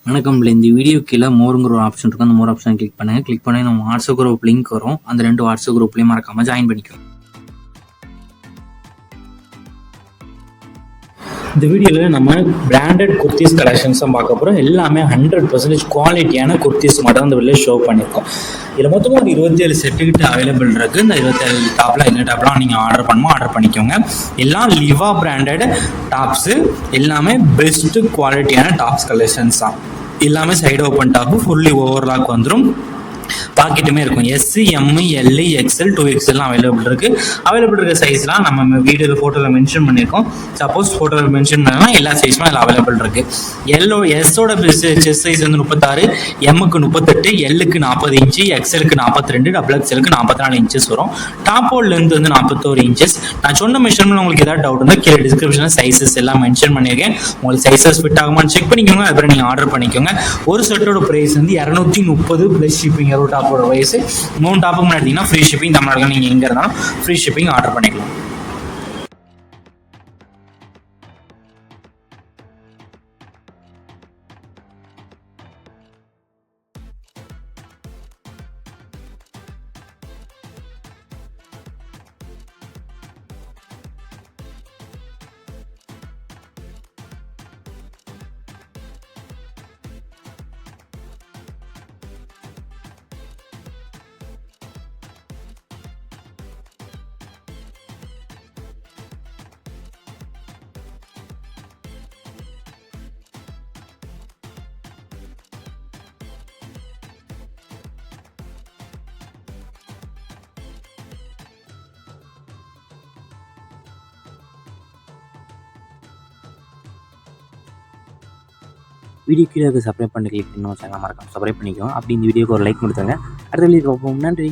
வணக்கம். இந்த வீடியோ கீழே மோருங்கிற ஒரு ஆப்ஷன் இருக்கும். அந்த மோர் ஆப்ஷன் கிளிக் பண்ணுங்கள். கிளிக் பண்ணி நம்ம வாட்ஸ்அப் குரூப் லிங்க் வரும். அந்த 2 வாட்ஸ்அப் குரூப்லேயும் மறக்காமல் ஜாயின் பண்ணிக்கிறோம். இந்த வீடியோவில் நம்ம பிராண்டட் குர்த்திஸ் கலெக்ஷன்ஸ் தான் பார்க்க போகிறோம். எல்லாமே 100% குவாலிட்டியான குர்த்திஸ் மட்டும் இந்த வீடியோவில் ஷோ பண்ணியிருக்கோம். இதில் மொத்தமாக ஒரு 27 செட்டுக்கிட்ட அவைலபிள் இருக்குது. இந்த 27 டாப்பில் என்ன டாப்லாம் நீங்கள் ஆர்டர் பண்ணிக்கோங்க. எல்லாம் லிவா பிராண்டட் டாப்ஸு, எல்லாமே பெஸ்ட்டு குவாலிட்டியான டாப்ஸ் கலெக்ஷன்ஸ் தான். எல்லாமே side open top, fully overlock வந்துடும். பாக்கெட்டுமே இருக்கும். S, M, L, XL, 2XL available இருக்க சைஸ்லாம் நம்ம வீடியோவில் ஃபோட்டோவில் மென்ஷன் பண்ணியிருக்கோம். சப்போஸ் ஃபோட்டோவில் மென்ஷன் பண்ணலாம், எல்லா சைஸுமே அதில் அவைலபிள் இருக்கு. எஸ்ஸோட செஸ்ட் சைஸ் வந்து 36, எம்முக்கு 38, எல்லுக்கு 40 இன்ச்சு, எக்ஸ்எலுக்கு 42, XXLக்கு 44 இன்ச்சஸ் வரும். டாப்போட லென்த் வந்து 41 இன்ச்சஸ். நான் சொன்ன மெஷர்மெண்ட் உங்களுக்கு ஏதாவது டவுட் இருந்தால் கீழே டிஸ்கிரிப்ஷனில் சைஸஸ் எல்லாம் மென்ஷன் பண்ணியிருக்கேன். உங்களுக்கு சைஸஸ் ஃபிட் ஆகுமான்னு செக் பண்ணிக்கோங்க. அதுக்கப்புறம் நீங்கள் ஆர்டர் பண்ணிக்கோங்க. ஒரு செட்டோட ப்ரைஸ் வந்து 230 ப்ளஸ் ஷிப்பிங். ஒரு டாப்போட வயசு 3 டாப்புக்கு எடுத்தீங்கன்னா ஃப்ரீ ஷிப்பிங். தமிழ்நாட்டில் நீங்கள் எங்கே இருந்தாலும் ஃப்ரீ ஷிப்பிங் ஆர்டர் பண்ணிக்கலாம். வீடியோ கீழே சப்ஸ்கிரைப் பண்ணி கிளிக் பண்ணி சேனல் மறக்காம சப்ஸ்கிரைப் பண்ணிக்கோங்க. அப்படி இந்த வீடியோக்கு ஒரு லைக் கொடுத்துருங்க. அடுத்த வீடியோ பார்ப்போம். நன்றி.